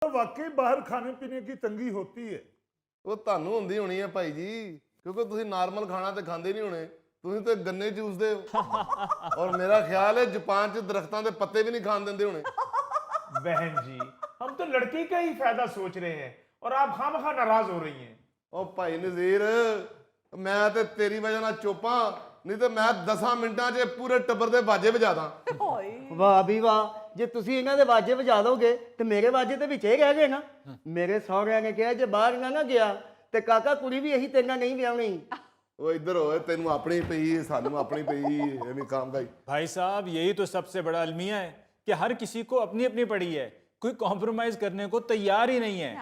तो वाकई बाहर खाने पीने की तंगी होती है। ਉਹ ਤੁਹਾਨੂੰ ਹੁੰਦੀ ਹੋਣੀ ਹੈ ਭਾਈ ਜੀ, ਕਿਉਂਕਿ ਤੁਸੀਂ ਨਾਰਮਲ ਖਾਣਾ ਤੇ ਖਾਂਦੇ ਨਹੀਂ ਹੋਣੇ, ਤੁਸੀਂ ਤੇ ਗੰਨੇ ਚੂਸਦੇ ਹੋ। ਔਰ ਮੇਰਾ ਖਿਆਲ ਹੈ ਜਾਪਾਨ 'ਚ ਦਰਖਤਾਂ ਦੇ ਪੱਤੇ ਵੀ ਨਹੀਂ ਖਾਣ ਦਿੰਦੇ ਹੋਣੇ। बहन जी, हम तो लड़की का ही फायदा सोच रहे हैं और आप खामखा नाराज हो रही हैं। ਉਹ ਭਾਈ ਨਜ਼ੀਰ, ਮੈਂ ਤੇ ਤੇਰੀ ਵਜ੍ਹਾ ਨਾਲ ਚੁੱਪਾਂ, ਨਹੀਂ ਤੇ ਮੈਂ 10 ਮਿੰਟਾਂ 'ਚ ਪੂਰੇ ਟੱਬਰ ਦੇ ਬਾਜੇ ਵਜਾ ਦਾਂ। ਵਾਹ ਵੀ ਵਾਹ, ਜੇ ਤੁਸੀਂ ਇਹਨਾਂ ਦੇ ਵਾਜੇ ਵਜਾ ਦੋਗੇ ਤੇ ਮੇਰੇ ਵਾਜੇ ਤੇ ਵਿੱਚ ਹੀ ਰਹਿ ਗਏ ਨਾ। ਮੇਰੇ ਸਹੁਰਿਆਂ ਨੇ ਕਿਹਾ ਜੇ ਬਾਹਰ ਨਾ ਗਿਆ ਤੇ ਕਾਕਾ ਕੁੜੀ ਵੀ ਇਹੀ ਤੇਰੇ ਨਾਲ ਨਹੀਂ ਵਿਆਹਣੀ। ਉਹ ਇੱਧਰ ਹੋਏ, ਤੈਨੂੰ ਆਪਣੀ ਪਈ, ਸਾਨੂੰ ਆਪਣੀ ਪਈ, ਐਵੇਂ ਕੰਮ ਗਾਈ। भाई साहब, यही तो सबसे बड़ा अलमिया है कि हर किसी को अपनी अपनी पड़ी है, कोई कॉम्प्रोमाइज करने को तैयार ही नहीं है।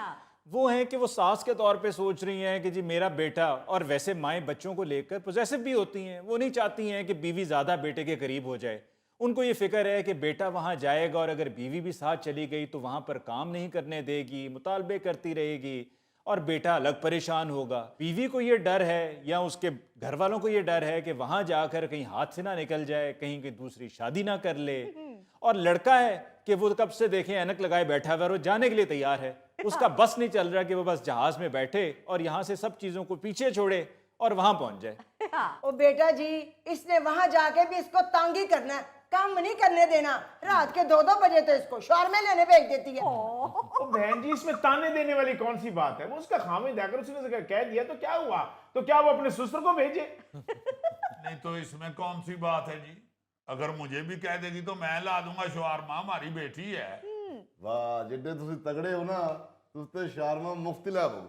वो है कि वो सास के तौर पे सोच रही हैं कि जी मेरा बेटा, और वैसे माएँ बच्चों को लेकर पोजेसिव भी होती हैं, वो नहीं चाहती हैं कि बीवी ज़्यादा बेटे के करीब हो जाए। उनको ये फिक्र है कि बेटा वहाँ जाएगा और अगर बीवी भी साथ चली गई तो वहाँ पर काम नहीं करने देगी, मुतालबे करती रहेगी और बेटा अलग परेशान होगा। बीवी को ये डर है या उसके घर वालों को ये डर है कि वहाँ जाकर कहीं हाथ से ना निकल जाए, कहीं की दूसरी शादी ना कर ले। और लड़का है कि वो कब से देखें ऐनक लगाए बैठा हुआ है, वो जाने के लिए तैयार है, उसका बस नहीं चल रहा कि वो बस जहाज में बैठे और यहाँ से सब चीज़ों को पीछे छोड़े और वहाँ पहुँच जाए। ओ बेटा जी, इसने वहां जाके भी इसको तंग ही करना है, काम नहीं करने देना। रात के 2-2 बजे तो इसको शौर में लेने भेज देती है। तो बहन जी, इसमें ताने देने वाली कौन सी बात है? वो उसका खामिद है, अगर उसने उसे कह दिया तो क्या हुआ? तो क्या वो अपने ससुर को भेजे? नहीं तो इसमें कौन सी बात है जी? अगर मुझे भी कह देगी तो मैं ला दूंगा शवारमा, हमारी बेटी है। ਵਾਹ, ਜਿੱਡੇ ਤੁਸੀਂ ਤਗੜੇ ਹੋ ਨਾ, ਤੁਸੀਂ ਤੇ ਸ਼ਾਰਮਾ ਮੁਫਤ ਲੈ ਆਵੋ।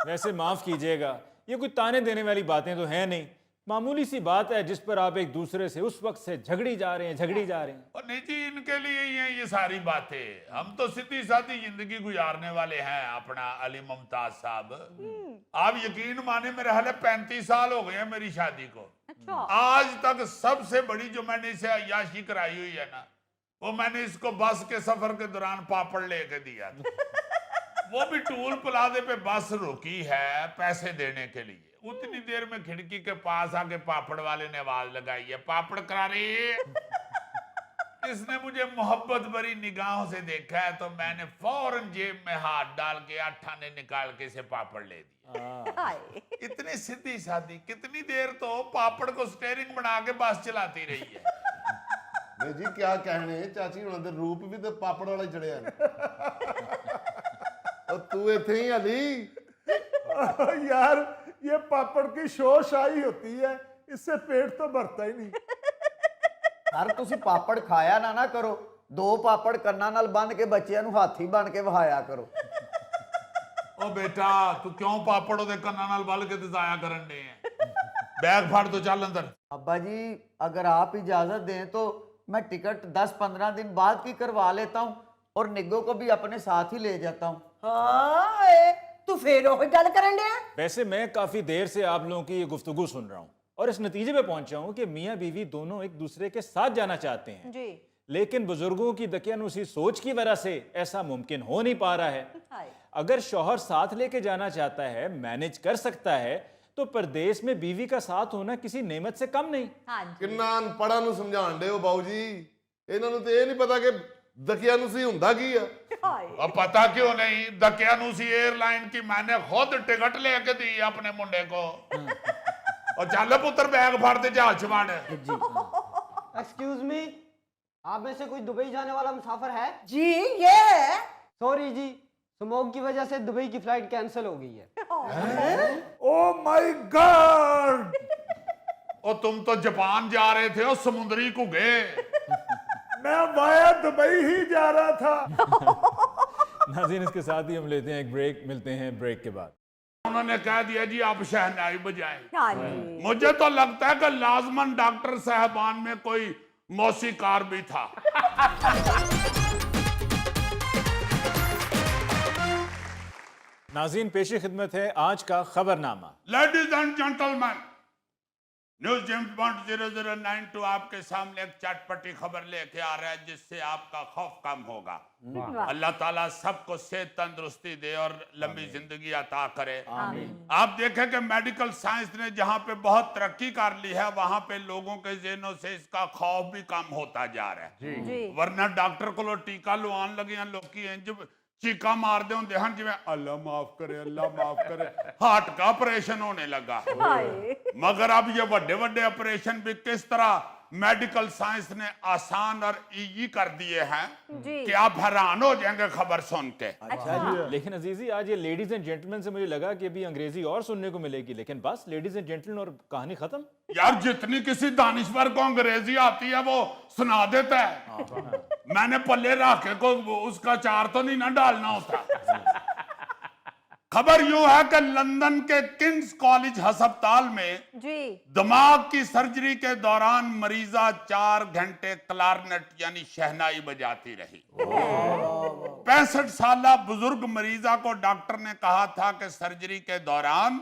वैसे माफ़ कीजिएगा, ये कोई ताने देने वाली बातें तो हैं नहीं, मामूली सी बात है जिस पर आप एक दूसरे से उस वक्त से झगड़ी जा रहे हैं। और नहीं जी, इनके लिए ही हैं ये सारी बातें। हम तो सीधी सादी जिंदगी गुजारने वाले हैं। अपना अली मुमताज साहब, आप यकीन माने मेरे हाल 35 साल हो गए हैं मेरी शादी को। आज तक सबसे बड़ी जो मैंने इसे अय्याशी कराई हुई है ना, वो मैंने इसको बस के सफर के दौरान पापड़ लेके दिया था। वो भी टूल प्लाजे पे बस रुकी है पैसे देने के लिए। उतनी देर में खिड़की के पास आके पापड़ वाले ने आवाज लगाई है, पापड़ करा रही है। इसने मुझे मोहब्बत भरी निगाहों से देखा है तो मैंने फौरन जेब में हाथ डाल के 8 आने निकाल के इसे पापड़ ले दिया। इतनी सीधी सादी, कितनी देर तो पापड़ को स्टेयरिंग बना के बस चलाती रही है। ਨਹੀਂ ਜੀ, ਕਿਆ ਕਹਿਣੇ, ਚਾਚੀ ਹੁਣਾਂ ਦੇ ਰੂਪ ਵੀ ਤੇ ਪਾਪੜ ਵਾਲਾ ਹੀ ਚੜਿਆ। ਉਹ ਤੂੰ ਇੱਥੇ ਹੀ ਹਲੀ। यार, ये पापड़ की शोशाई होती है, इससे पेट तो भरता ही नहीं। ਸਰ ਤੁਸੀਂ ਪਾਪੜ ਖਾਇਆ ਨਾ ਕਰੋ, 2 ਪਾਪੜ ਕੰਨਾਂ ਨਾਲ ਬੰਨ ਕੇ ਬੱਚਿਆਂ ਨੂੰ ਹਾਥੀ ਬਣ ਕੇ ਵਹਾਇਆ ਕਰੋ। ओ बेटा, तू क्यों पापड़ ओदे कन्ना नाल बल के ते जाया करन दे है? बैग फाड़ तो चल अंदर। अब्बा जी, अगर आप इजाजत दें तो मैं टिकट 10-15 दिन बाद की करवा लेता हूँ और निग्गो को भी अपने साथ ही ले जाता हूँ। हाँ, तू फिर वही गल करन दे। वैसे मैं काफ़ी देर से आप लोगों की ये गुफ्तगू सुन रहा हूँ और इस नतीजे पे पहुंचा हूँ कि मियाँ बीवी दोनों एक दूसरे के साथ जाना चाहते हैं जी। लेकिन बुजुर्गों की दकियानूसी सोच की वजह से ऐसा मुमकिन हो नहीं पा रहा है। अगर शौहर साथ लेके जाना चाहता है, मैनेज कर सकता है, तो परदेश में बीवी का साथ होना किसी नेमत से कम नहीं। ਕਿੰਨਾ ਅਨਪੜਾਂ ਨੂੰ ਸਮਝਾਣ ਦੇ ਹੋ ਬਾਊ ਜੀ, ਇਹਨਾਂ ਨੂੰ ਤੇ ਇਹ ਨਹੀਂ ਪਤਾ ਕਿ ਦਕਿਆਨੂਸੀ ਹੁੰਦਾ ਕੀ ਆ। अब पता क्यों नहीं, दकियानूसी एयरलाइन की मैंने खुद टिकट लेके दी अपने मुंडे को। और चल पुत्र, बैग फाड़ते जहाज च मार। एक्सक्यूज मी, आप में से कोई दुबई जाने वाला मुसाफिर है? जी, ये है। सॉरी जी, स्मोक की वजह से दुबई की फ्लाइट कैंसिल हो गई है। Oh my God! और तुम तो जापान जा रहे थे और समुद्री घुगे। मैं वाया दुबई ही जा रहा था। नाज़रीन, इसके साथ ही हम लेते हैं एक ब्रेक, मिलते हैं ब्रेक के बाद। उन्होंने कह दिया जी आप शहनाई बजाएं। हाँ जी। मुझे तो लगता है कि लाजमन डॉक्टर साहबान में कोई मौसीकार भी था। नाज़रीन, पेशी खिदमत है आज का खबरनामा। Ladies and gentleman, news James Bond 0092 आपके सामने एक चटपटी खबर लेके आ रहा है जिससे आपका खौफ कम होगा। अल्लाह ताला सबको सेहत तंदुरुस्ती दे और लंबी जिंदगी अता करे। आप देखें कि मेडिकल साइंस ने जहां पे बहुत तरक्की कर ली है वहां पे लोगों के ज़हनों से इसका खौफ भी कम होता जा रहा है। वरना डॉक्टर को टीका लवान लगे लोग इंज चीका मार दे होंगे हैं जिवें अल्लाह माफ करे, अल्लाह माफ करे, हार्ट का ऑपरेशन होने लगा। मगर अब ये बड़े बड़े ऑपरेशन भी किस तरह मेडिकल साइंस ने आसान और इजी कर दिए हैं कि आप हैरान हो जाएंगे खबर सुन के। लेकिन अजीजी आज ये लेडीज एंड जेंटलमैन से मुझे लगा कि अभी अंग्रेजी और सुनने को मिलेगी, लेकिन बस लेडीज एंड जेंटलमैन और कहानी खत्म। यार जितनी किसी दानिश्वर को अंग्रेजी आती है वो सुना देता है। मैंने पल्ले रख के को उसका चार तो नहीं ना डालना होता। खबर यूं है कि लंदन के किंग्स कॉलेज अस्पताल में दिमाग की सर्जरी के दौरान मरीजा 4 घंटे क्लारनेट यानी शहनाई बजाती रही। 65 साल बुजुर्ग मरीजा को डॉक्टर ने कहा था कि सर्जरी के दौरान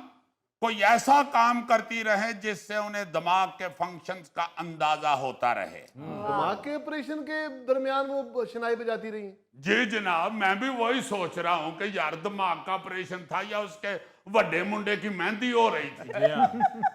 कोई ऐसा काम करती रहे जिससे उन्हें दिमाग के फंक्शंस का अंदाजा होता रहे। दिमाग के ऑपरेशन के दरमियान वो शनाई बजाती रही हैं। जी जनाब, मैं भी वही सोच रहा हूं कि यार दिमाग का ऑपरेशन था या उसके बड़े मुंडे की मेहंदी हो रही थी।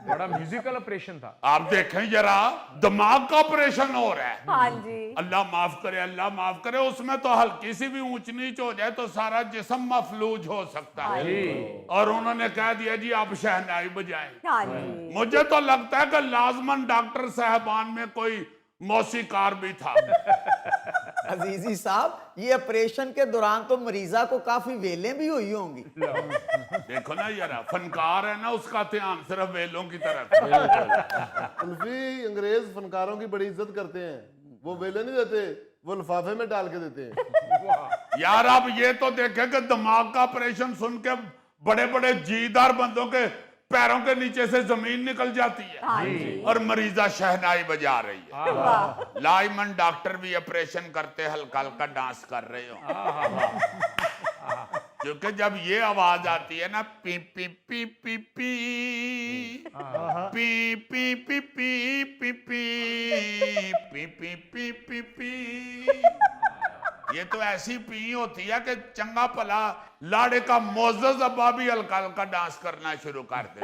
बड़ा म्यूजिकल ऑपरेशन था। आप देखें जरा, दिमाग का ऑपरेशन हो रहा है। हाँ जी। अल्लाह माफ करे, अल्लाह माफ करे। उसमें तो हल्की सी भी ऊंच नीच हो जाए तो सारा जिस्म मफलूज हो सकता है। और उन्होंने कह दिया जी आप शहनाई बजाएं। हाँ जी। मुझे तो लगता है कि लाजमन डॉक्टर साहबान में कोई मौसीकार भी था। अजीजी साहब, ये ऑपरेशन के दौरान तो मरीजा को काफी वेलें भी हुई होंगी। देखो ना यार, फनकार है ना, उसका ध्यान सिर्फ वेलों की तरफ। उल्फी अंग्रेज फनकारों की बड़ी इज्जत करते हैं। वो वेले नहीं देते, वो लिफाफे में डाल के देते हैं। यार आप ये तो देखें कि दिमाग का ऑपरेशन सुन के बड़े बड़े जीदार बंदों के पैरों के नीचे से जमीन निकल जाती है और मरीजा शहनाई बजा रही है। लाइमन डॉक्टर भी ऑपरेशन करते हल्का हल्का डांस कर रहे हो। क्योंकि जब ये आवाज आती है ना, P P P P P P P P P P P P P P P, ये तो ऐसी पी होती है कि चंगा भला लाड़े का मोजज अब्बा भी हल्का हल्का डांस करना शुरू कर दे।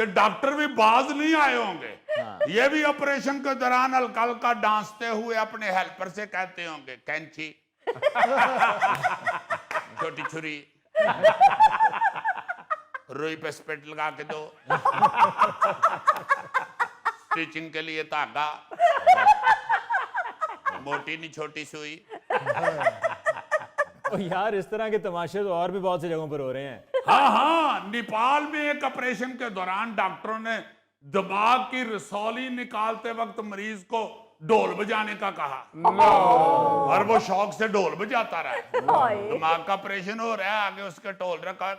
ये डॉक्टर भी बाज नहीं आए होंगे। ये भी ऑपरेशन के दौरान हल्का हल्का डांसते हुए अपने हेल्पर से कहते होंगे, कैंची, छोटी छुरी, रुई पे स्पिट लगा के दो, स्टिचिंग के लिए धागा, मोटी नहीं छोटी सुई। और यार इस तरह के तमाशे तो और भी बहुत सी जगहों पर हो रहे हैं। हाँ हाँ, नेपाल में एक ऑपरेशन के दौरान डॉक्टरों ने दिमाग की रसौली निकालते वक्त मरीज को ढोल बजाने का कहा और वो शौक से ढोल बजाता रहा। दिमाग का ऑपरेशन हो रहा है, आगे उसके ढोल रखा,